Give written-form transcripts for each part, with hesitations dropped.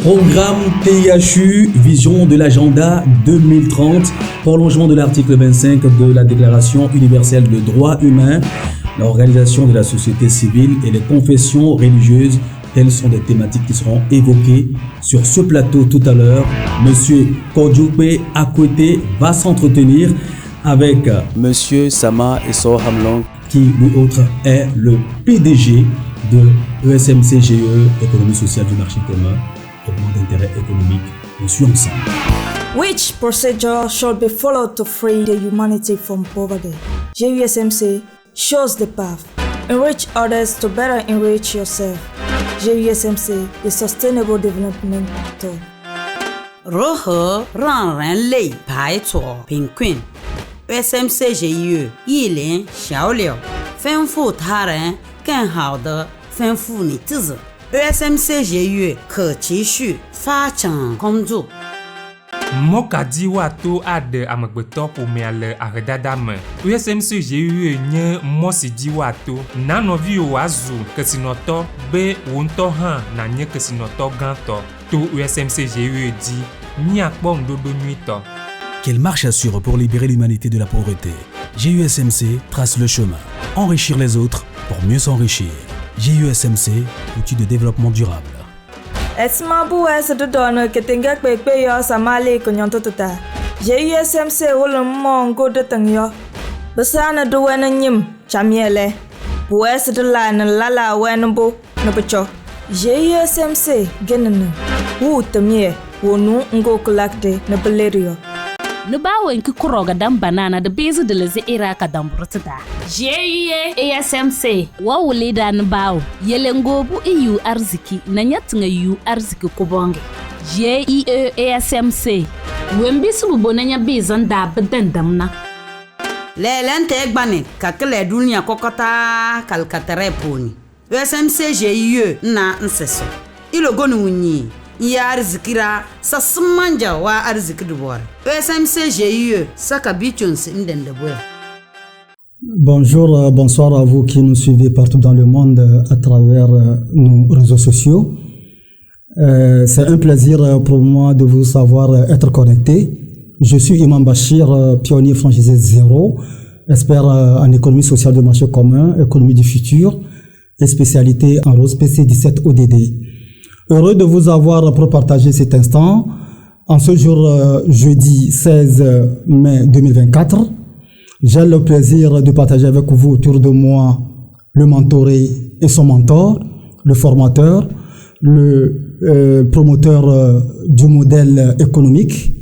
Programme TIHU, vision de l'agenda 2030, prolongement de l'article 25 de la Déclaration universelle des droits humains, l'organisation de la société civile et les confessions religieuses. Telles sont des thématiques qui seront évoquées sur ce plateau tout à l'heure. Monsieur Kodjoukpe Akwete va s'entretenir avec Monsieur Sama Essor Hamlong, qui lui autre est le PDG de ESMC-GE, Économie sociale du marché commun, groupement d'intérêt économique. On suit ensemble. Which procedure should be followed to free the humanity from poverty? GUSMC shows the path. Enrich others to better enrich yourself. GUSMC, the Sustainable Development Tool. 如何让人类排除贫困 ？USMC-GE 一人小了，吩咐他人更好的吩咐你自己。USMC-GE 可持续发展工作。Mokadi wato ade amagbeto pomea le aredada me. USMC-GE nye mosidi wato na novi oazu kesinoto be wonto han na nye kesinoto ganto. To USMC-GE dit miakpo ndodo nuito. Quelle marche assure pour libérer l'humanité de la pauvreté? GUSMC trace le chemin. Enrichir les autres pour mieux s'enrichir. GUSMC, outil de développement durable. Esmabu es de donne que tenga pepe yo samale konyanto tota. GUSMC wole mongo de tangyo. Besana do wen nyim chamiele. Bues de la na lala wenbo no pecho. GUSMC genene. Wu temie wonu ngo kolakte na belerio. Ne ba wenki kuroga dan banana da bezu da lazi iraka dan burtuda. GUSMC wa wule da ni bawo yelengo bu iyu arziki na nyatinga yu arziki kubonge. GUSMC wembi su bu na nya bizan da bidan damna. Lelente egbani kakele dunia kokota kalkatere poni. USMC-GE na nseso. Ilogoni unyi. Ya arzikira sasmanja wa arzikidubor. USMC-GE sakabichons indendeboya. Bonjour, bonsoir à vous qui nous suivez partout dans le monde à travers nos réseaux sociaux. C'est un plaisir pour moi de vous savoir être connecté. Je suis Imam Bachir, pionnier franchisé 0, expert en économie sociale de marché commun, économie du futur et spécialité en rose PC17 ODD. Heureux de vous avoir pour partager cet instant en ce jour jeudi 16 mai 2024. J'ai le plaisir de partager avec vous autour de moi le mentoré et son mentor, le formateur, le promoteur du modèle économique,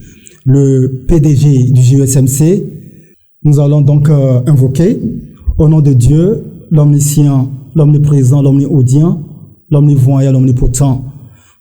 le PDG du GUSMC. Nous allons donc invoquer au nom de Dieu, l'omniscient, l'omniprésent, l'omniaudient, l'omnivoyant, l'omnipotent.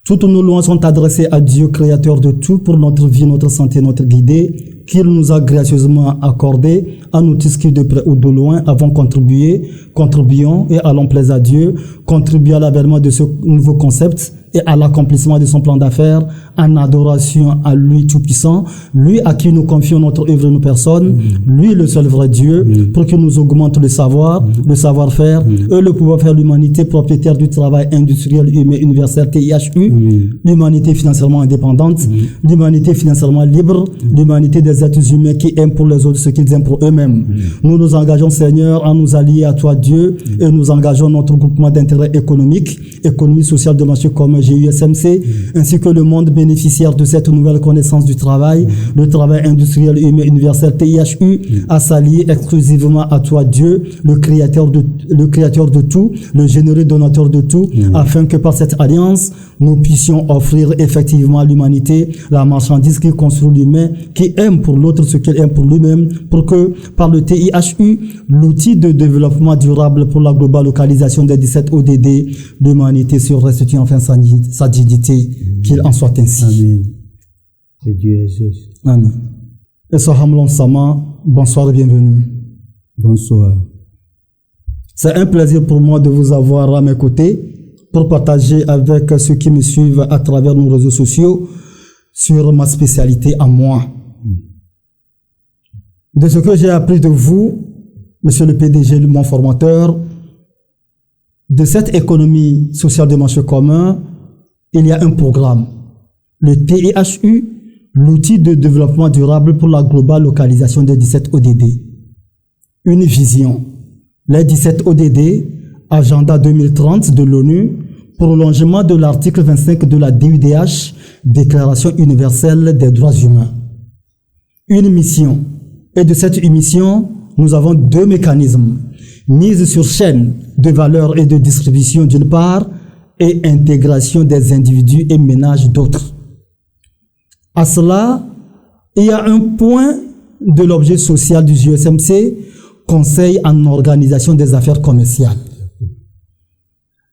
Toutes nos louanges sont adressées à Dieu, créateur de tout, pour notre vie, notre santé, notre guidée, qu'il nous a gracieusement accordé, à nous tous qui de près ou de loin avons contribué, contribuons et allons plaisir à Dieu, contribuons à l'avènement de ce nouveau concept et à l'accomplissement de son plan d'affaires, en adoration à lui tout-puissant, lui à qui nous confions notre œuvre et nos personnes, lui le seul vrai Dieu, pour qu'il nous augmente le savoir, le savoir-faire et le pouvoir faire l'humanité propriétaire du travail industriel, humain, universel, TIHU, l'humanité financièrement indépendante, l'humanité financièrement libre, l'humanité des êtres humains qui aiment pour les autres ce qu'ils aiment pour eux-mêmes. Nous nous engageons, Seigneur, à nous allier à toi, Dieu, et nous engageons notre groupement d'intérêt économique, économie sociale de marché commun, GUSMC, ainsi que le monde bénéficiaire de cette nouvelle connaissance du travail, le travail industriel, humain, universel, TIHU, à s'allier exclusivement à toi, Dieu, le créateur de tout, le généreux donateur de tout, afin que par cette alliance, nous puissions offrir effectivement à l'humanité la marchandise qui construit l'humain, qui aime pour l'autre ce qu'il aime pour lui-même, pour que par le TIHU, l'outil de développement durable pour la globale localisation des 17 ODD, l'humanité se restitue enfin sa dignité, qu'il en soit ainsi. Amen. Que Dieu exauce. Amen. Et Hamlong Sama, bonsoir et bienvenue. Bonsoir. C'est un plaisir pour moi de vous avoir à mes côtés pour partager avec ceux qui me suivent à travers nos réseaux sociaux sur ma spécialité à moi. De ce que j'ai appris de vous, monsieur le PDG, mon formateur, de cette économie sociale de marché commun, il y a un programme. le TIHU, l'outil de développement durable pour la globale localisation des 17 ODD. Une vision, les 17 ODD, Agenda 2030 de l'ONU, prolongement de l'article 25 de la DUDH, Déclaration universelle des droits humains. Une mission, et de cette mission, nous avons deux mécanismes, mise sur chaîne de valeur et de distribution d'une part, et intégration des individus et ménages d'autres. À cela, il y a un point de l'objet social du GSMC, Conseil en organisation des affaires commerciales.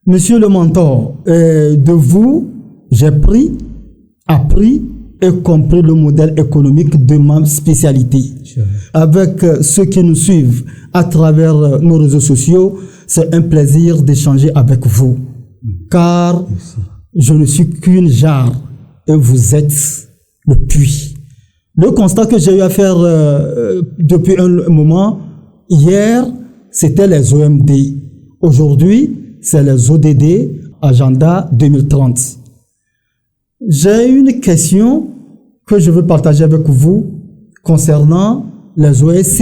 Monsieur le mentor, de vous, j'ai appris et compris le modèle économique de ma spécialité. Avec ceux qui nous suivent à travers nos réseaux sociaux, c'est un plaisir d'échanger avec vous. Car je ne suis qu'une jarre et vous êtes le puits. Le constat que j'ai eu à faire depuis un moment, hier, c'était les OMD. Aujourd'hui, c'est les ODD, Agenda 2030. J'ai une question que je veux partager avec vous concernant les OSC,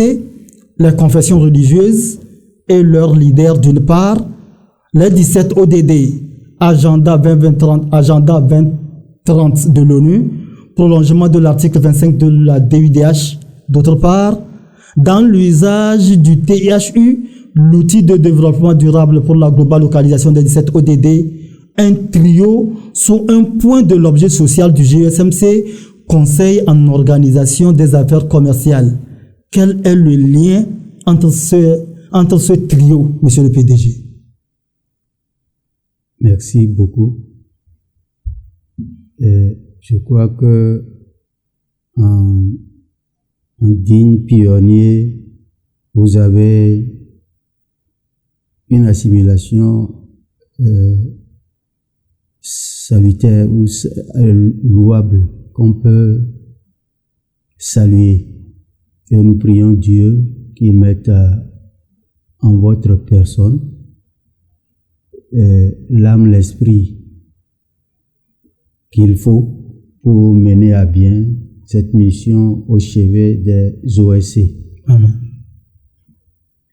les confessions religieuses et leurs leaders d'une part, les 17 ODD, Agenda 2030 de l'ONU, prolongement de l'article 25 de la DUDH, d'autre part, dans l'usage du TIHU, l'outil de développement durable pour la globale localisation des 17 ODD, un trio sous un point de l'objet social du GSMC, Conseil en organisation des affaires commerciales. Quel est le lien entre ce trio, monsieur le PDG? Merci beaucoup. Je crois que un digne pionnier, vous avez une assimilation salutaire ou louable qu'on peut saluer. Et nous prions Dieu qu'il mette en votre personne l'âme, l'esprit qu'il faut pour mener à bien cette mission au chevet des OSC. Amen.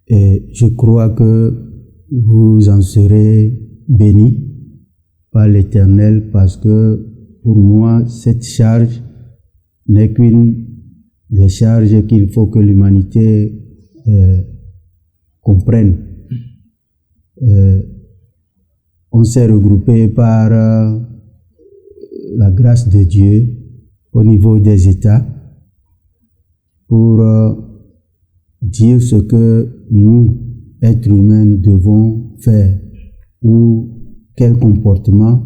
Et je crois que vous en serez bénis par l'Éternel parce que pour moi, cette charge n'est qu'une des charges qu'il faut que l'humanité comprenne. On s'est regroupé par la grâce de Dieu au niveau des États pour dire ce que nous, êtres humains, devons faire ou quel comportement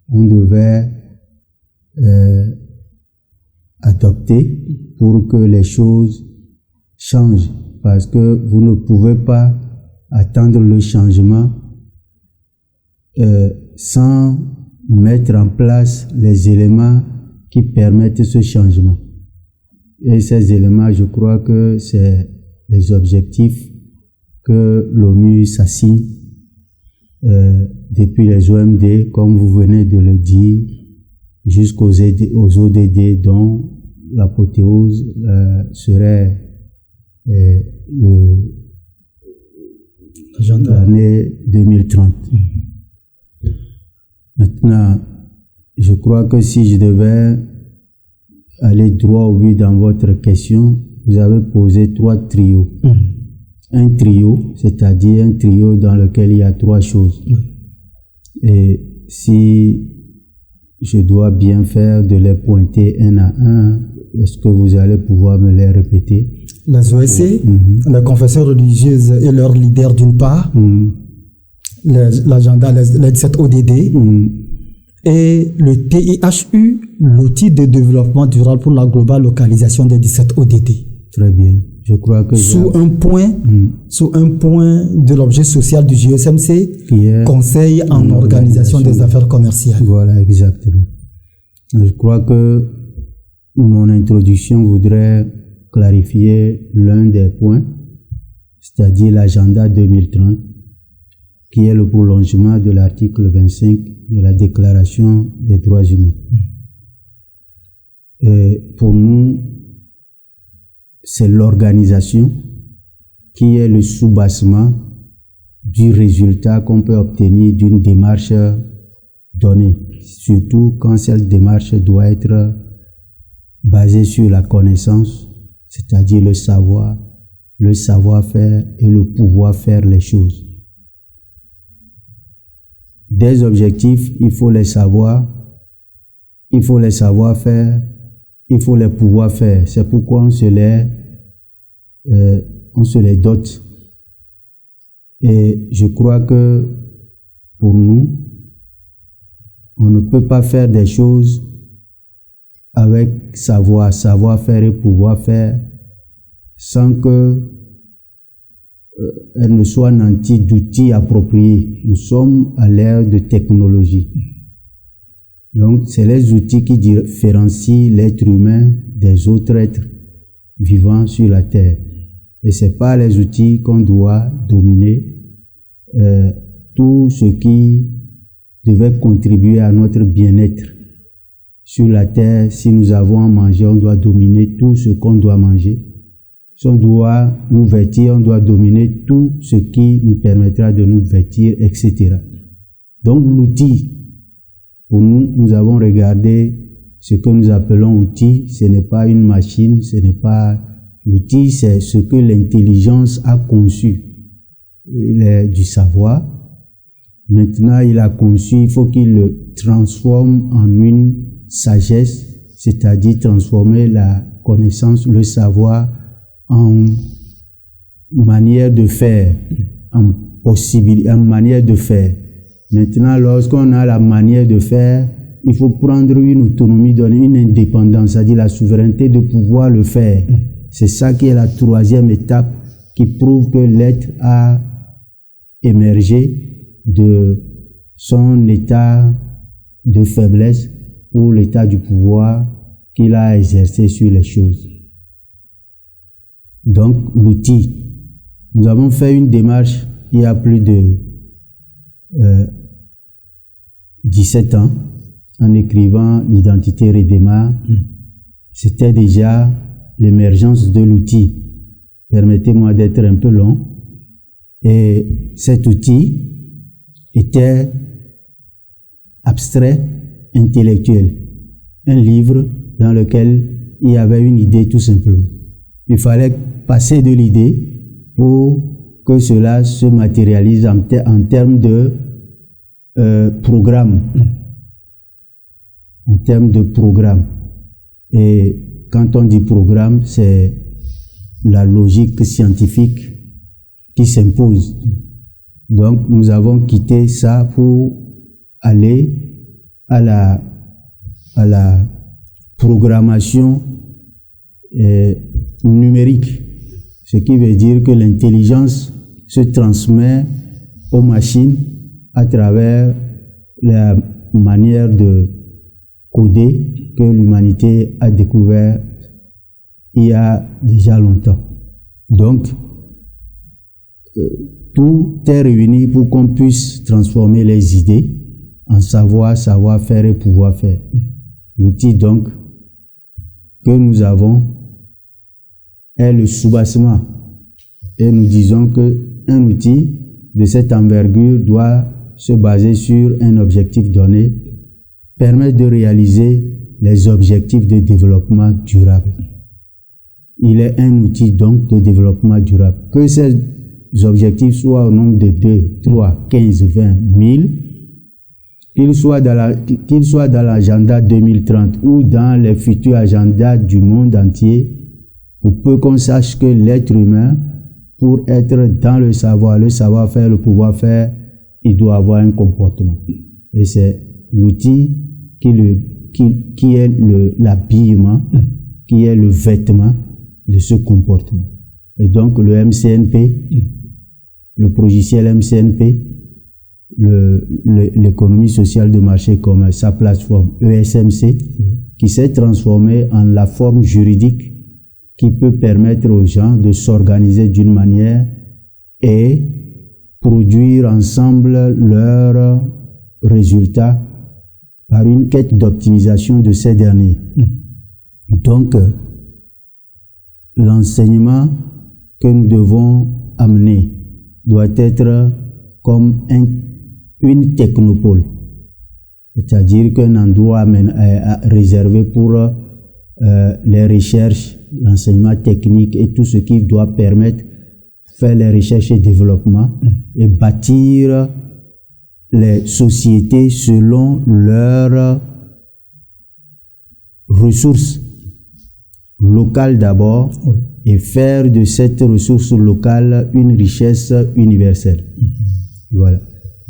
on devait adopter pour que les choses changent. Parce que vous ne pouvez pas attendre le changement sans mettre en place les éléments qui permettent ce changement. Et ces éléments, je crois que c'est les objectifs que l'ONU s'assigne depuis les OMD, comme vous venez de le dire, jusqu'aux ODD, dont l'apothéose serait l'année 2030. Maintenant, je crois que si je devais aller droit au but dans votre question, vous avez posé 3 trios. Un trio, c'est-à-dire un trio dans lequel il y a 3 choses. Et si je dois bien faire de les pointer un à un, est-ce que vous allez pouvoir me les répéter? Les OSC, les confessions religieuses et leurs leaders d'une part, l'agenda, les 17 ODD, et le TIHU, l'outil de développement durable pour la globale localisation des 17 ODD. Très bien. Je crois que sous un point de l'objet social du GSMC, Conseil en organisation des affaires commerciales. Voilà, exactement. Je crois que mon introduction voudrait clarifier l'un des points, c'est-à-dire l'agenda 2030, qui est le prolongement de l'article 25 de la Déclaration des droits humains. pour nous, c'est l'organisation qui est le soubassement du résultat qu'on peut obtenir d'une démarche donnée, surtout quand cette démarche doit être basée sur la connaissance, c'est-à-dire le savoir, le savoir-faire et le pouvoir faire les choses. Des objectifs, il faut les savoir, il faut les savoir faire, il faut les pouvoir faire. C'est pourquoi on se les dote. Et je crois que pour nous, on ne peut pas faire des choses avec savoir-faire et pouvoir faire sans que elles ne soient nanties d'outils appropriés. Nous sommes à l'ère de technologie. Donc, c'est les outils qui différencient l'être humain des autres êtres vivants sur la Terre. Et c'est pas les outils qu'on doit dominer. Tout ce qui devait contribuer à notre bien-être sur la Terre, si nous avons à manger, on doit dominer tout ce qu'on doit manger. Si on doit nous vêtir, on doit dominer tout ce qui nous permettra de nous vêtir, etc. Donc l'outil, pour nous, nous avons regardé ce que nous appelons outil. Ce n'est pas une machine, ce n'est pas... L'outil, c'est ce que l'intelligence a conçu. Il est du savoir. Maintenant, il a conçu, il faut qu'il le transforme en une sagesse, c'est-à-dire transformer la connaissance, le savoir en manière de faire, en possibilité, en manière de faire. Maintenant, lorsqu'on a la manière de faire, il faut prendre une autonomie, donner une indépendance, c'est-à-dire la souveraineté de pouvoir le faire. C'est ça qui est la troisième étape qui prouve que l'être a émergé de son état de faiblesse ou l'état du pouvoir qu'il a exercé sur les choses. Donc, l'outil. Nous avons fait une démarche il y a plus de 17 ans en écrivant l'identité Redémarre. C'était déjà l'émergence de l'outil. Permettez-moi d'être un peu long. Et cet outil était abstrait, intellectuel. Un livre dans lequel il y avait une idée tout simplement. Il fallait passer de l'idée pour que cela se matérialise en termes de programme. En termes de programme. Et quand on dit programme, c'est la logique scientifique qui s'impose. Donc, nous avons quitté ça pour aller à la programmation numérique. Ce qui veut dire que l'intelligence se transmet aux machines à travers la manière de coder que l'humanité a découvert il y a déjà longtemps. Donc, tout est réuni pour qu'on puisse transformer les idées en savoir-faire et pouvoir-faire. L'outil donc que nous avons est le soubassement. Et nous disons qu'un outil de cette envergure doit se baser sur un objectif donné, permettre de réaliser les objectifs de développement durable. Il est un outil donc de développement durable. Que ces objectifs soient au nombre de 2, 3, 15, 20, 1000, qu'ils soient dans l'agenda 2030 ou dans les futurs agendas du monde entier, pour peu qu'on sache que l'être humain, pour être dans le savoir-faire, le pouvoir-faire, il doit avoir un comportement. Et c'est l'outil qui est l'habillement, qui est le vêtement de ce comportement. Et donc le MCNP, le logiciel MCNP, l'économie sociale de marché comme sa plateforme ESMC, qui s'est transformée en la forme juridique qui peut permettre aux gens de s'organiser d'une manière et produire ensemble leurs résultats par une quête d'optimisation de ces derniers. Donc, l'enseignement que nous devons amener doit être comme une technopole, c'est-à-dire qu'un endroit réservé pour les recherches, l'enseignement technique et tout ce qui doit permettre de faire les recherches et développement et bâtir les sociétés selon leurs ressources locales d'abord, et faire de cette ressource locale une richesse universelle. Voilà.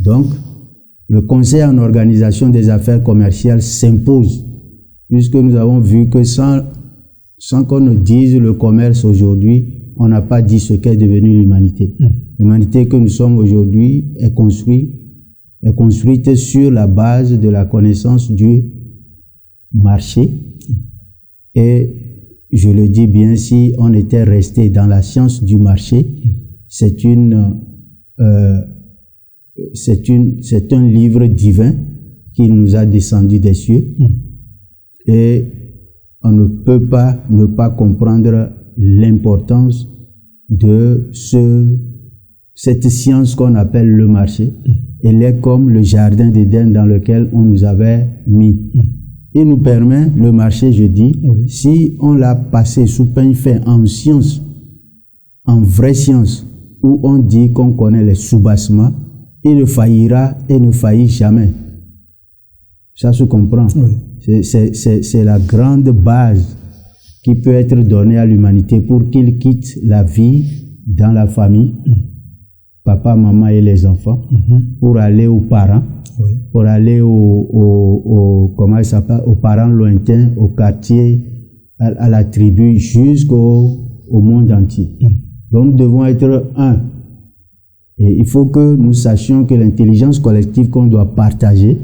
Donc, le Conseil en organisation des affaires commerciales s'impose, puisque nous avons vu que sans qu'on nous dise le commerce aujourd'hui, on n'a pas dit ce qu'est devenu l'humanité. L'humanité que nous sommes aujourd'hui est construite sur la base de la connaissance du marché. Et je le dis bien, si on était resté dans la science du marché, c'est un livre divin qui nous a descendu des cieux. Et on ne peut pas ne pas comprendre l'importance de cette science qu'on appelle le marché. Elle est comme le jardin d'Éden dans lequel on nous avait mis. Il nous permet, le marché, je dis, si on l'a passé sous peigne fait en science, en vraie science, où on dit qu'on connaît les soubassements, il ne faillira et ne faillit jamais. Ça se comprend. C'est la grande base qui peut être donnée à l'humanité pour qu'il quitte la vie dans la famille, papa, maman et les enfants, pour aller aux parents, pour aller aux parents lointains, au quartier, à la tribu, jusqu'au monde entier. Donc nous devons être un. Et il faut que nous sachions que l'intelligence collective qu'on doit partager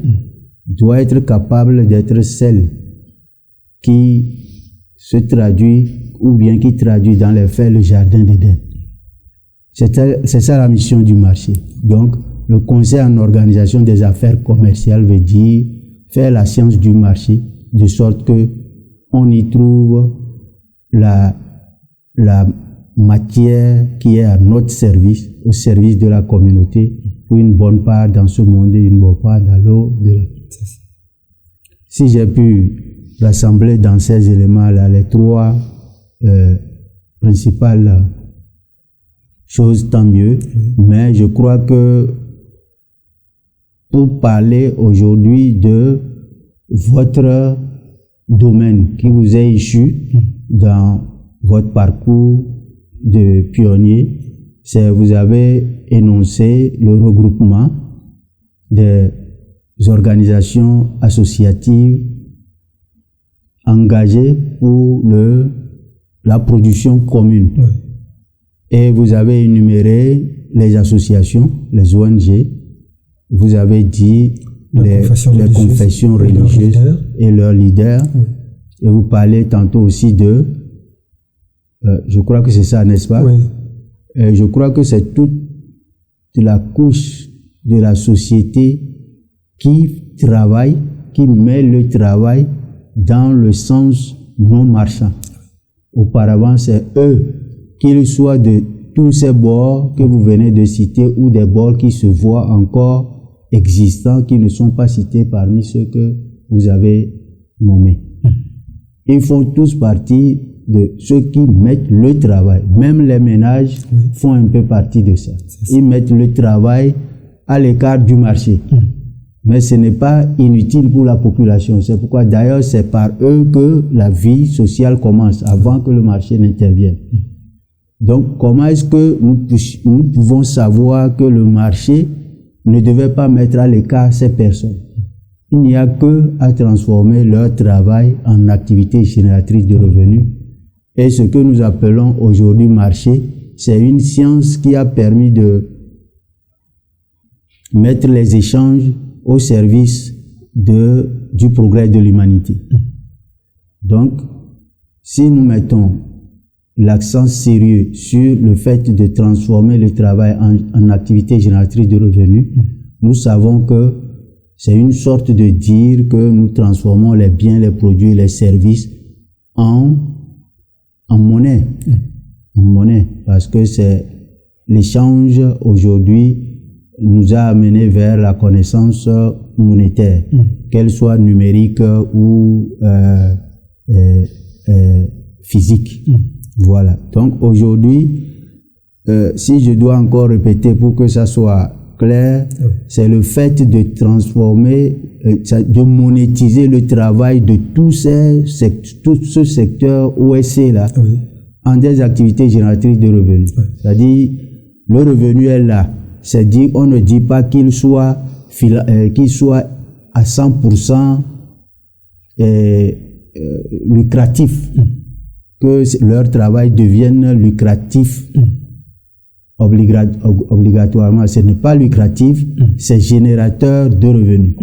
doit être capable d'être celle qui se traduit, ou bien qui traduit dans les faits le jardin d'Éden. C'est ça la mission du marché. Donc, le Conseil en organisation des affaires commerciales veut dire faire la science du marché, de sorte que on y trouve la matière qui est à notre service, au service de la communauté, pour une bonne part dans ce monde et une bonne part dans l'autre. Si j'ai pu rassembler dans ces éléments-là les trois principales choses, tant mieux. Mais je crois que pour parler aujourd'hui de votre domaine qui vous est issu dans votre parcours de pionnier, vous avez énoncé le regroupement des organisations associatives engagées pour la production commune. Et vous avez énuméré les associations, les ONG, vous avez dit les confessions religieuses et leurs leaders. Et vous parlez tantôt aussi je crois que c'est ça, n'est-ce pas? Et je crois que c'est toute la couche de la société qui travaille, qui met le travail dans le sens non marchand. Auparavant, c'est eux, qu'ils soient de tous ces bords que vous venez de citer ou des bords qui se voient encore existants, qui ne sont pas cités parmi ceux que vous avez nommés. Ils font tous partie de ceux qui mettent le travail. Même les ménages font un peu partie de ça. Ils mettent le travail à l'écart du marché. Mais ce n'est pas inutile pour la population. C'est pourquoi d'ailleurs c'est par eux que la vie sociale commence, avant que le marché n'intervienne. Donc comment est-ce que nous pouvons savoir que le marché ne devait pas mettre à l'écart ces personnes? Il n'y a que à transformer leur travail en activité génératrice de revenus. Et ce que nous appelons aujourd'hui marché, c'est une science qui a permis de mettre les échanges au service du progrès de l'humanité. Donc, si nous mettons l'accent sérieux sur le fait de transformer le travail en activité génératrice de revenus, nous savons que c'est une sorte de dire que nous transformons les biens, les produits, les services en monnaie. En monnaie, parce que c'est l'échange aujourd'hui nous a amené vers la connaissance monétaire, qu'elle soit numérique ou physique. Voilà. Donc aujourd'hui, si je dois encore répéter pour que ça soit clair, c'est le fait de transformer, de monétiser le travail de tout ce secteur OSC là en des activités génératrices de revenus. C'est-à-dire, le revenu est là. C'est-à-dire, on ne dit pas qu'il soit à 100% lucratif, que leur travail devienne lucratif obligatoirement. Ce n'est pas lucratif, c'est générateur de revenus.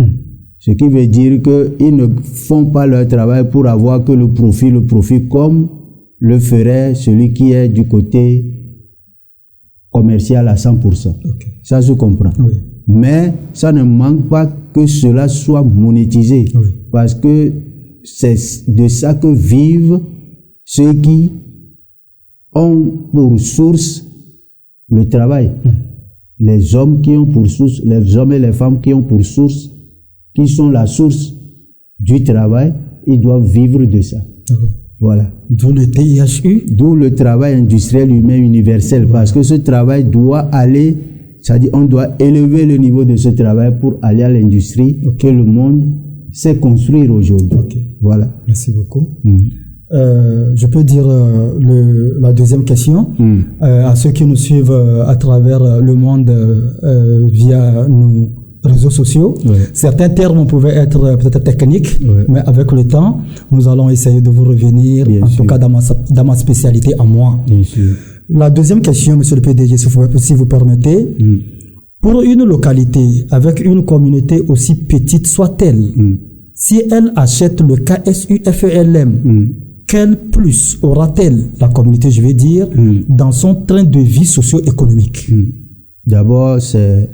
Ce qui veut dire qu'ils ne font pas leur travail pour avoir que le profit comme le ferait celui qui est du côté commercial à 100%. Ça se comprend. Mais ça ne manque pas que cela soit monétisé, parce que c'est de ça que vivent ceux qui ont pour source le travail. Les hommes qui ont pour source, les hommes et les femmes qui ont pour source, qui sont la source du travail, ils doivent vivre de ça. Voilà. D'où le TIHU. D'où le travail industriel humain universel, parce que ce travail doit aller, c'est-à-dire on doit élever le niveau de ce travail pour aller à l'industrie que le monde sait construire aujourd'hui. Voilà. Merci beaucoup. Je peux dire la deuxième question à ceux qui nous suivent à travers le monde via nos réseaux sociaux. Certains termes pouvaient être peut-être techniques, mais avec le temps, nous allons essayer de vous revenir, tout cas dans ma spécialité à moi. Bien sûr. La deuxième question, monsieur le PDG, si vous permettez, pour une localité avec une communauté aussi petite soit-elle, si elle achète le KSUFELM, quel plus aura-t-elle, la communauté, je vais dire, dans son train de vie socio-économique? D'abord, c'est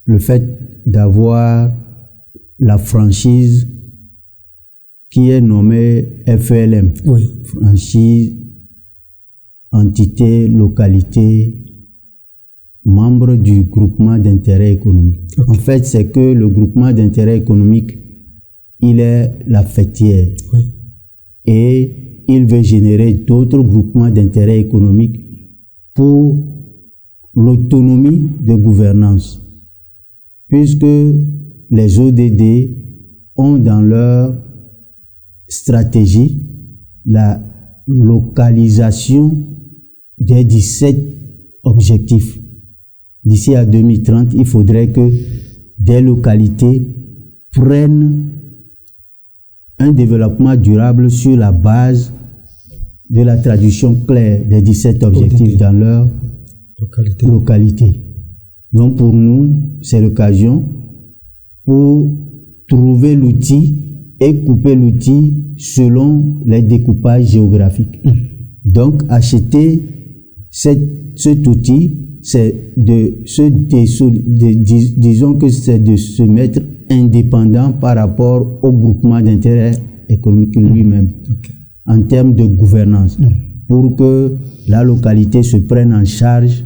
le fait d'avoir la franchise qui est nommée FELM. Franchise, entité, localité, membre du groupement d'intérêt économique. En fait, c'est que le groupement d'intérêt économique, il est la fêtière. Et il veut générer d'autres groupements d'intérêt économique pour l'autonomie de gouvernance. Puisque les ODD ont dans leur stratégie la localisation des 17 objectifs. D'ici à 2030, il faudrait que des localités prennent un développement durable sur la base de la traduction claire des 17 objectifs dans leur localité. Donc pour nous, c'est l'occasion pour trouver l'outil et couper l'outil selon les découpages géographiques. Donc acheter cet outil, c'est disons que c'est de se mettre indépendant par rapport au groupement d'intérêt économique lui-même, en termes de gouvernance, pour que la localité se prenne en charge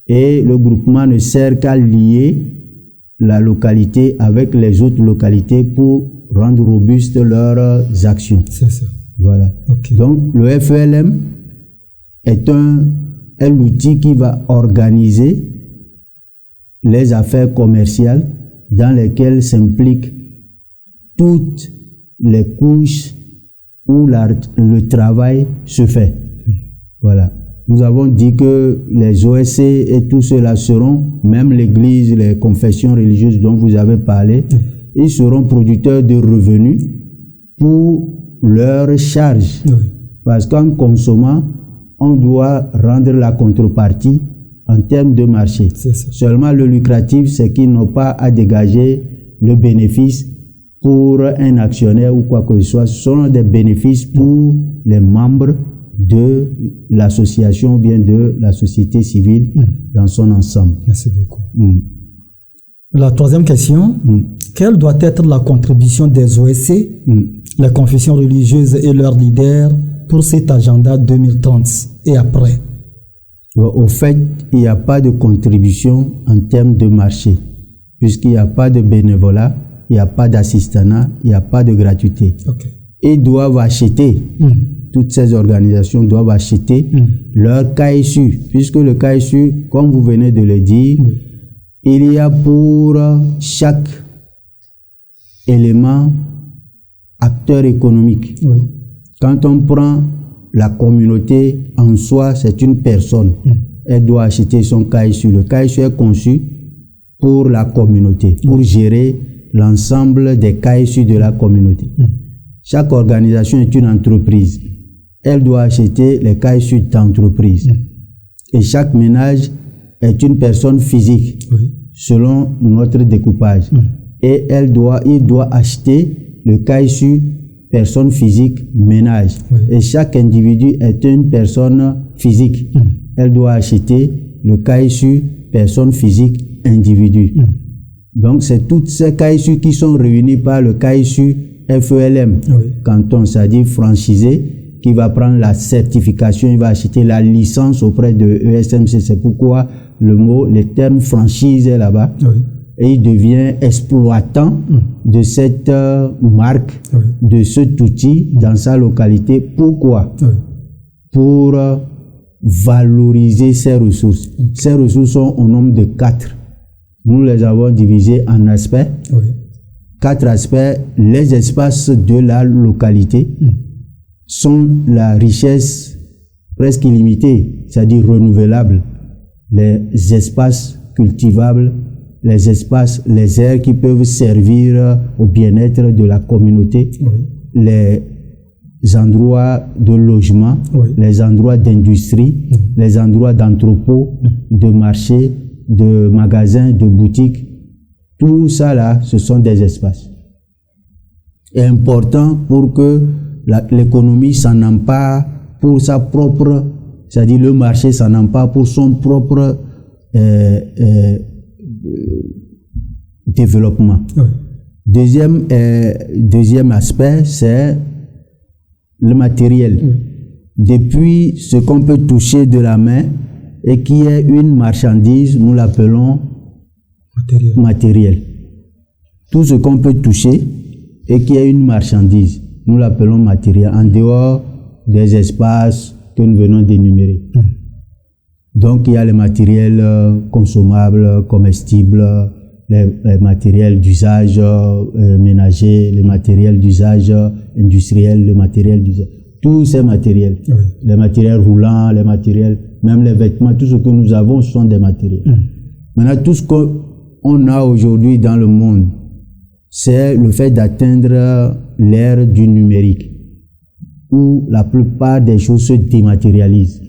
et le groupement ne sert qu'à lier la localité avec les autres localités pour rendre robustes leurs actions. C'est ça. Voilà. Donc le FELM est l'outil qui va organiser les affaires commerciales dans lesquelles s'impliquent toutes les couches où le travail se fait. Voilà. Nous avons dit que les OSC et tout cela seront, même l'Église, les confessions religieuses dont vous avez parlé, ils seront producteurs de revenus pour leurs charges. Parce qu'en consommant, on doit rendre la contrepartie en termes de marché. Seulement le lucratif, c'est qu'ils n'ont pas à dégager le bénéfice pour un actionnaire ou quoi que ce soit. Ce sont des bénéfices pour les membres de l'association ou bien de la société civile dans son ensemble. Merci beaucoup. La troisième question, quelle doit être la contribution des OSC les confessions religieuses et leurs leaders pour cet agenda 2030 et après? Au fait, il n'y a pas de contribution en termes de marché, puisqu'il n'y a pas de bénévolat, il n'y a pas d'assistanat, il n'y a pas de gratuité. Okay. Ils doivent acheter, toutes ces organisations doivent acheter leur KSU, puisque le KSU, comme vous venez de le dire, il y a pour chaque élément acteur économique. Oui. Quand on prend la communauté en soi, c'est une personne. Elle doit acheter son KSU. Le KSU est conçu pour la communauté, pour gérer l'ensemble des KSU de la communauté. Chaque organisation est une entreprise. Elle doit acheter les KSU d'entreprise. Et chaque ménage est une personne physique, selon notre découpage. Et il doit acheter le KSU personne physique ménage. Et chaque individu est une personne physique. Elle doit acheter le KSU personne physique individu. Donc c'est toutes ces KSU qui sont réunis par le KSU FELM, canton, c'est-à-dire franchisé, qui va prendre la certification, il va acheter la licence auprès de ESMC. C'est pourquoi le terme franchise est là-bas. Et il devient exploitant de cette marque, de cet outil dans sa localité. Pourquoi? Pour valoriser ses ressources. Ces ressources sont au nombre de 4. Nous les avons divisées en aspects. 4 aspects. Les espaces de la localité sont la richesse presque illimitée, c'est-à-dire renouvelable. Les espaces cultivables, les espaces, les aires qui peuvent servir au bien-être de la communauté, les endroits de logement, les endroits d'industrie, les endroits d'entrepôt, de marché, de magasins, de boutiques. Tout ça là, ce sont des espaces. Et important pour que l'économie s'en empare pour sa propre, c'est-à-dire le marché s'en empare pour son propre développement. Deuxième aspect, c'est le matériel. Depuis ce qu'on peut toucher de la main et qui est une marchandise, nous l'appelons matériel. Tout ce qu'on peut toucher et qui est une marchandise, nous l'appelons matériel, en dehors des espaces que nous venons d'énumérer. Donc il y a les matériels consommables, comestibles, les matériels d'usage ménager, les matériels d'usage industriel, le matériel d'usage, tous ces matériels, les matériels roulants, les matériels, même les vêtements, tout ce que nous avons, ce sont des matériels. Maintenant, tout ce qu'on a aujourd'hui dans le monde, c'est le fait d'atteindre l'ère du numérique, où la plupart des choses se dématérialisent.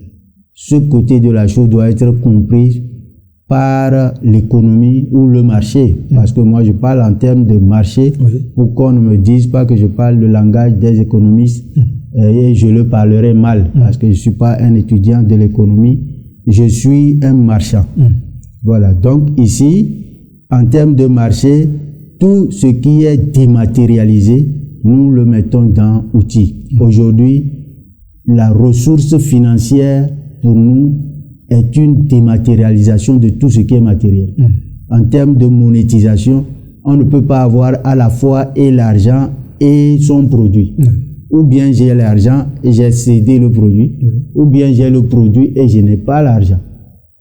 Ce côté de la chose doit être compris par l'économie ou le marché, parce que moi je parle en termes de marché, pour qu'on ne me dise pas que je parle le langage des économistes et je le parlerai mal, parce que je ne suis pas un étudiant de l'économie, je suis un marchand. Voilà, donc ici, en termes de marché, tout ce qui est dématérialisé, nous le mettons dans outils. Aujourd'hui, la ressource financière pour nous est une dématérialisation de tout ce qui est matériel. En termes de monétisation, on ne peut pas avoir à la fois et l'argent et son produit. Ou bien j'ai l'argent et j'ai cédé le produit, ou bien j'ai le produit et je n'ai pas l'argent.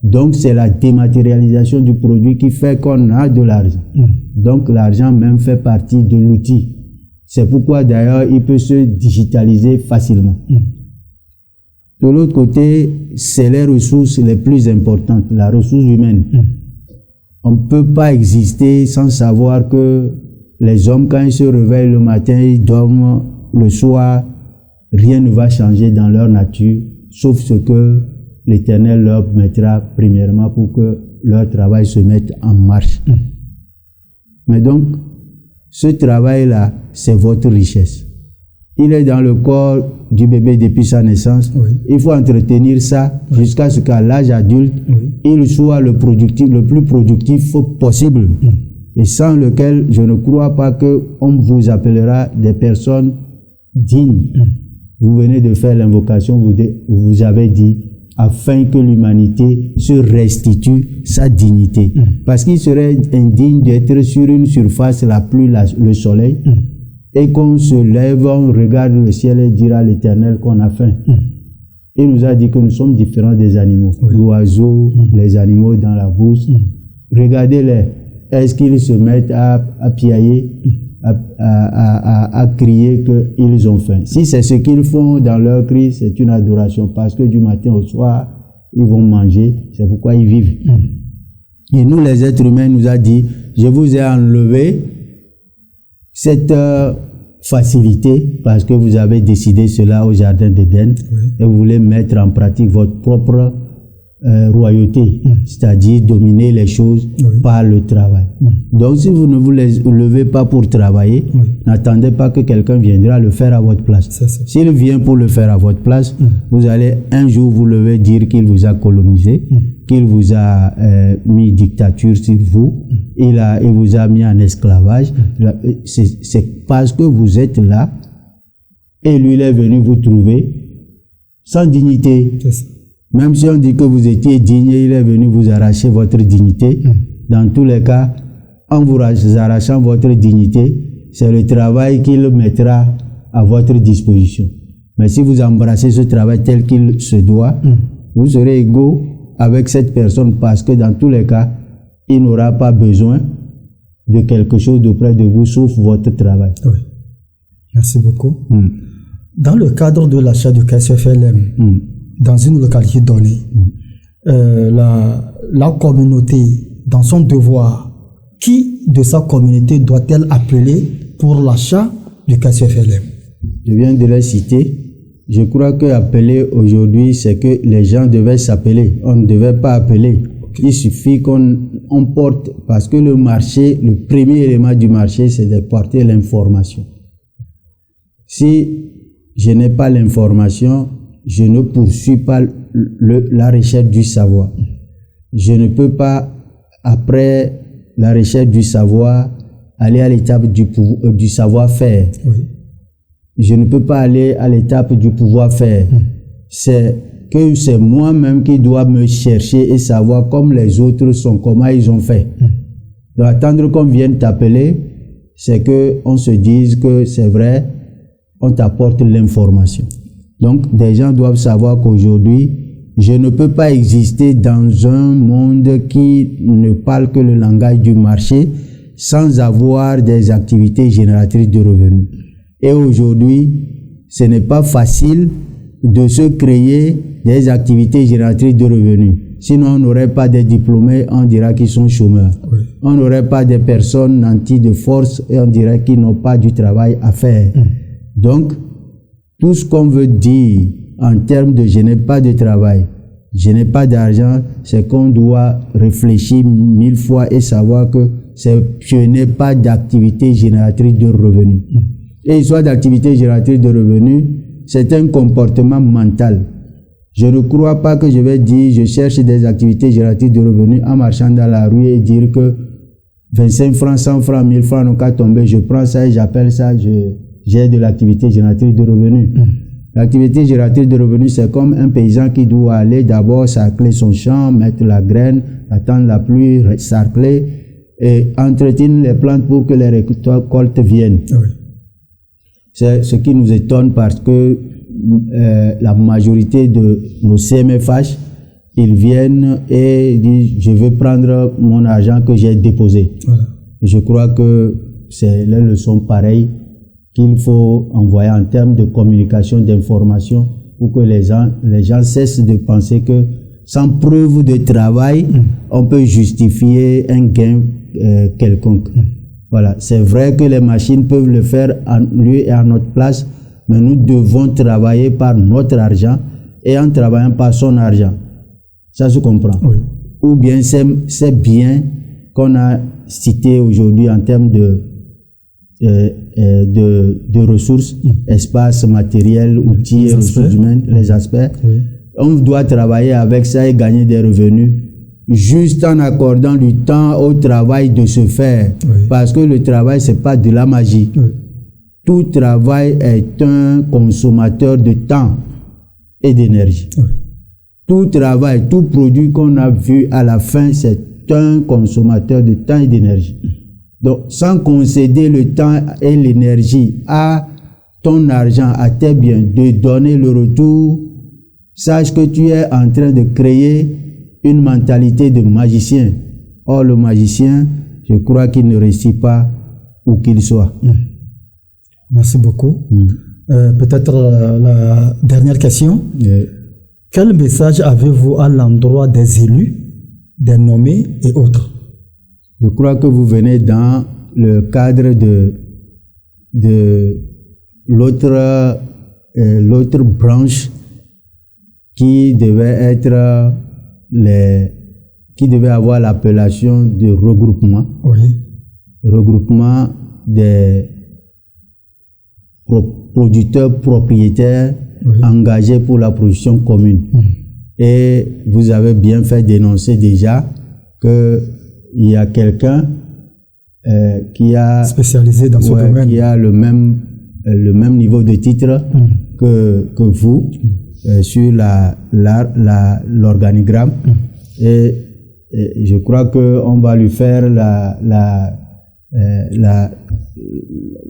Donc c'est la dématérialisation du produit qui fait qu'on a de l'argent. Donc l'argent même fait partie de l'outil. C'est pourquoi d'ailleurs il peut se digitaliser facilement. De l'autre côté, c'est les ressources les plus importantes, la ressource humaine. On ne peut pas exister sans savoir que les hommes, quand ils se réveillent le matin, ils dorment le soir, rien ne va changer dans leur nature, sauf ce que l'Éternel leur mettra premièrement pour que leur travail se mette en marche. Mais donc, ce travail-là, c'est votre richesse. Il est dans le corps du bébé depuis sa naissance. Il faut entretenir ça jusqu'à ce qu'à l'âge adulte, il soit le plus productif possible. Et sans lequel, je ne crois pas qu'on vous appellera des personnes digne. Vous venez de faire l'invocation, vous avez dit, afin que l'humanité se restitue sa dignité. Parce qu'il serait indigne d'être sur une surface, la pluie, le soleil, et qu'on se lève, on regarde le ciel et dire à l'Éternel qu'on a faim. Il nous a dit que nous sommes différents des animaux. L'oiseau, les animaux dans la brousse. Regardez-les. Est-ce qu'ils se mettent à piailler, à crier qu'ils ont faim? Si c'est ce qu'ils font dans leur cri, c'est une adoration. Parce que du matin au soir, ils vont manger. C'est pourquoi ils vivent. Et nous, les êtres humains, nous a dit, je vous ai enlevé cette facilité parce que vous avez décidé cela au jardin d'Éden et vous voulez mettre en pratique votre propre royauté, c'est-à-dire dominer les choses par le travail. Donc si vous ne vous levez pas pour travailler, n'attendez pas que quelqu'un viendra le faire à votre place. S'il vient pour le faire à votre place, vous allez un jour vous lever dire qu'il vous a colonisé, qu'il vous a mis dictature sur vous, il vous a mis en esclavage. C'est parce que vous êtes là et lui il est venu vous trouver sans dignité. Même si on dit que vous étiez digne, il est venu vous arracher votre dignité. Dans tous les cas, en vous arrachant votre dignité, c'est le travail qu'il mettra à votre disposition. Mais si vous embrassez ce travail tel qu'il se doit, vous serez égaux avec cette personne parce que dans tous les cas, il n'aura pas besoin de quelque chose auprès de vous sauf votre travail. Oui. Merci beaucoup. Dans le cadre de l'achat du KSFLM, dans une localité donnée, la communauté, dans son devoir, qui de sa communauté doit-elle appeler pour l'achat du KSFLM? Je viens de les citer. Je crois que appeler aujourd'hui, c'est que les gens devaient s'appeler. On ne devait pas appeler. Il suffit qu'on porte, parce que le marché, le premier élément du marché, c'est de porter l'information. Si je n'ai pas l'information, je ne poursuis pas la recherche du savoir. Je ne peux pas, après la recherche du savoir, aller à l'étape du savoir-faire. Je ne peux pas aller à l'étape du pouvoir-faire. C'est moi-même qui dois me chercher et savoir comme les autres sont, comment ils ont fait. Donc attendre qu'on vienne t'appeler, c'est qu'on se dise que c'est vrai, on t'apporte l'information. Donc des gens doivent savoir qu'aujourd'hui, je ne peux pas exister dans un monde qui ne parle que le langage du marché sans avoir des activités génératrices de revenus. Et aujourd'hui, ce n'est pas facile de se créer des activités génératrices de revenus. Sinon, on n'aurait pas des diplômés, on dira qu'ils sont chômeurs. On n'aurait pas des personnes nantis de force et on dirait qu'ils n'ont pas du travail à faire. Donc, tout ce qu'on veut dire en termes de je n'ai pas de travail, je n'ai pas d'argent, c'est qu'on doit réfléchir 1000 fois et savoir que je n'ai pas d'activité génératrice de revenus. Et l'histoire d'activité génératrice de revenus, c'est un comportement mental. Je ne crois pas que je vais dire je cherche des activités génératrices de revenus en marchant dans la rue et dire que 25 francs, 100 francs, 1000 francs n'ont qu'à tomber, je prends ça et j'appelle ça, j'ai de l'activité génératrice de revenus. L'activité génératrice de revenus, c'est comme un paysan qui doit aller d'abord sarcler son champ, mettre la graine, attendre la pluie, sarcler et entretenir les plantes pour que les récoltes viennent. C'est ce qui nous étonne parce que la majorité de nos CMFH, ils viennent et disent je veux prendre mon argent que j'ai déposé. Je crois que c'est les leçons pareilles qu'il faut envoyer en termes de communication, d'information, pour que les gens cessent de penser que sans preuve de travail, on peut justifier un gain quelconque. Voilà, c'est vrai que les machines peuvent le faire en lieu et à notre place, mais nous devons travailler par notre argent et en travaillant par son argent. Ça se comprend. Ou bien c'est bien qu'on a cité aujourd'hui en termes de ressources, espace, matériel, outils, ressources humaines, les aspects. On doit travailler avec ça et gagner des revenus juste en accordant du temps au travail de se faire. Parce que le travail, c'est pas de la magie. tout travail est un consommateur de temps et d'énergie. Oui. Tout travail, tout produit qu'on a vu à la fin, c'est un consommateur de temps et d'énergie. Donc, sans concéder le temps et l'énergie à ton argent, à tes biens, de donner le retour, sache que tu es en train de créer une mentalité de magicien. Or, le magicien, je crois qu'il ne réussit pas où qu'il soit. Merci beaucoup. Peut-être la dernière question. Quel message avez-vous à l'endroit des élus, des nommés et autres? Je crois que vous venez dans le cadre de l'autre branche qui devait avoir l'appellation de regroupement. Oui. Regroupement des producteurs propriétaires engagés pour la production commune. Et vous avez bien fait d'énoncer déjà qu'il y a quelqu'un qui a spécialisé dans ce domaine, qui a le même niveau de titre que vous sur l'organigramme. Et je crois qu'on va lui faire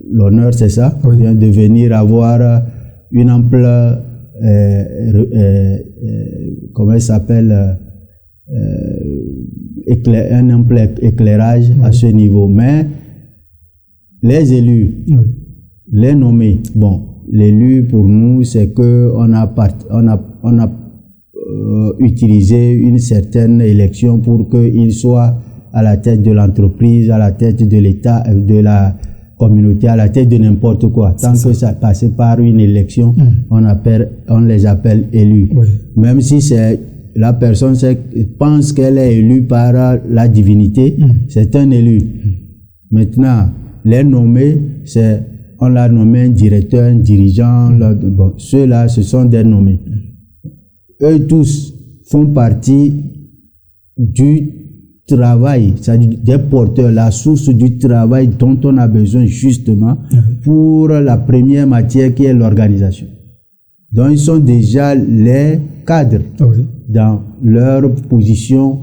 l'honneur, c'est ça, de venir avoir une ample comment il s'appelle, un ample éclairage à ce niveau. Mais les élus, les nommés, bon, l'élu pour nous, c'est que on a utilisé une certaine élection pour qu'il soit à la tête de l'entreprise, à la tête de l'État, de la communauté, à la tête de n'importe quoi. Tant que ça passait par une élection, on les appelle élus. Oui. Même si la personne pense qu'elle est élue par la divinité, c'est un élu. Maintenant, les nommés, on l'a nommé un directeur, un dirigeant, bon, ceux-là, ce sont des nommés. Eux tous font partie du travail, c'est-à-dire des porteurs, la source du travail dont on a besoin justement pour la première matière qui est l'organisation. Donc ils sont déjà les cadres dans leur position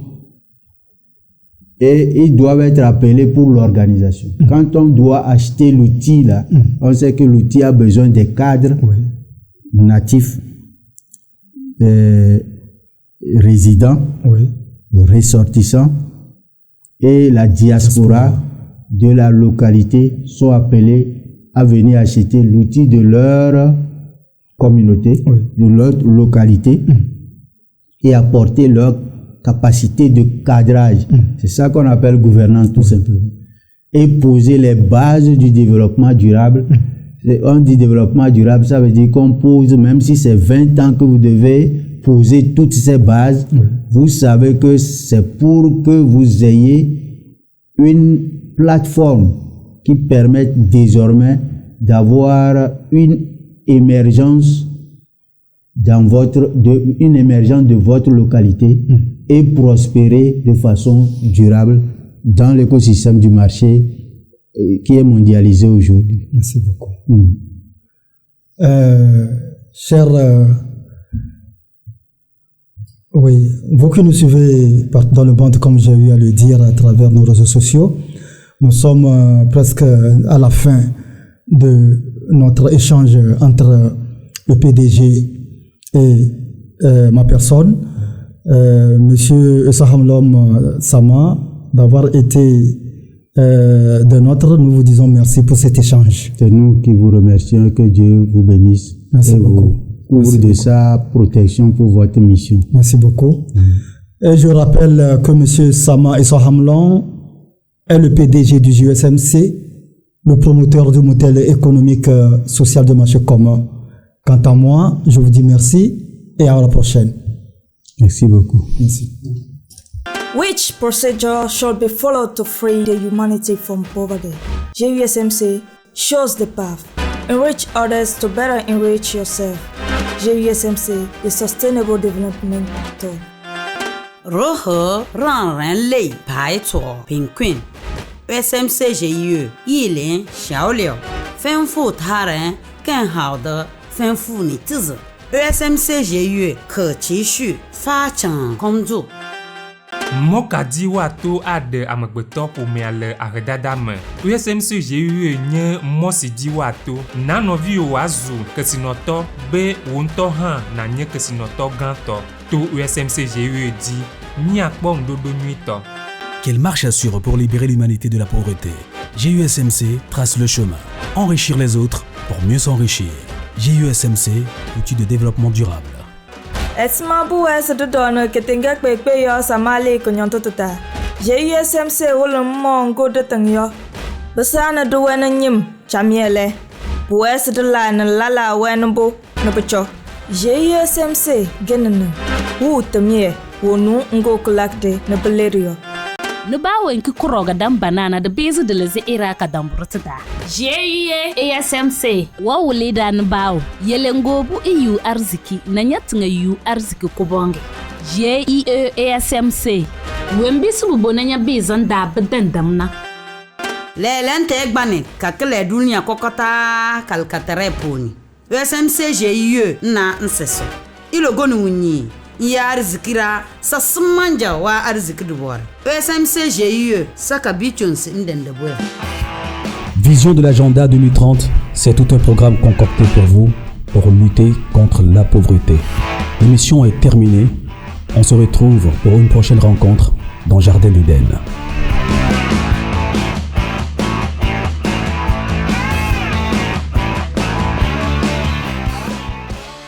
et ils doivent être appelés pour l'organisation. Quand on doit acheter l'outil là, on sait que l'outil a besoin des cadres natifs, résidents, ressortissants, et la diaspora de la localité sont appelés à venir acheter l'outil de leur communauté, de leur localité, et apporter leur capacité de cadrage. C'est ça qu'on appelle gouvernance tout simplement. Et poser les bases du développement durable. On dit développement durable, ça veut dire qu'on pose, même si c'est 20 ans que vous devez poser toutes ces bases, vous savez que c'est pour que vous ayez une plateforme qui permette désormais d'avoir une émergence de votre localité et prospérer de façon durable dans l'écosystème du marché qui est mondialisé aujourd'hui. Merci beaucoup. Cher oui, vous qui nous suivez dans le monde, comme j'ai eu à le dire à travers nos réseaux sociaux, nous sommes presque à la fin de notre échange entre le PDG et ma personne, Monsieur Sahamlom Sama, d'avoir été de notre. Nous vous disons merci pour cet échange. C'est nous qui vous remercions, que Dieu vous bénisse. Merci beaucoup. Couvre de sa protection pour votre mission. Merci beaucoup. Et je rappelle que M. Sama Issa Hamlon est le PDG du JUSMC, le promoteur du modèle économique social de marché commun. Quant à moi, je vous dis merci et à la prochaine. Merci beaucoup. Merci. Which procedure should be followed to free the humanity from poverty? JUSMC shows the path. Enrich others to better enrich yourself. JUSMC, the Sustainable Development Tool. Rohe ran ren lei pai chuo pin queen. USMC JU Yilin Xiaoliu 吩咐他人更好的吩咐你自己。USMC 协约可持续发展工作。Mokadi wato ade amegbeto pomea le ahedada me. USMC GUE nye mosidi wato na novi wazu kesinoto be wonto han na nye kesinoto ganto. To USMC GUE di miakpo ndodo nuito. Quelle marche assure pour libérer l'humanité de la pauvreté? GUSMC trace le chemin. Enrichir les autres pour mieux s'enrichir. GUSMC, outil de développement durable. Esmabu es de donne que tenga pepe yo samale konyantota. GUSMC wolum mongo de tangyo. Besana do wen nyim chamiele. Bues de la na lala wenbo no pecho. GUSMC genene. Wu temie wonu ngo kolakte na belerio. Ne ba wenki kuroga dan banana da bezi da lazi iraka dan burtuda. GUE ASMC wa wule da ne bawo yelengobu iyu arziki na nyatinga yu arziki kubonge. GUE ASMC wembi sububo na nya bezan da bedan damna. Lelente egbani kakele dunia kokota kalkatere poni. USMC GUE na nseso. Ilogoni wunyi. Ya arzikira sa smanja wa arziki duboar. USMC GUE saka bichons ndendeboy. Vision de l'agenda 2030, c'est tout un programme concocté pour vous pour lutter contre la pauvreté. L'émission est terminée. On se retrouve pour une prochaine rencontre dans Jardin d'Éden.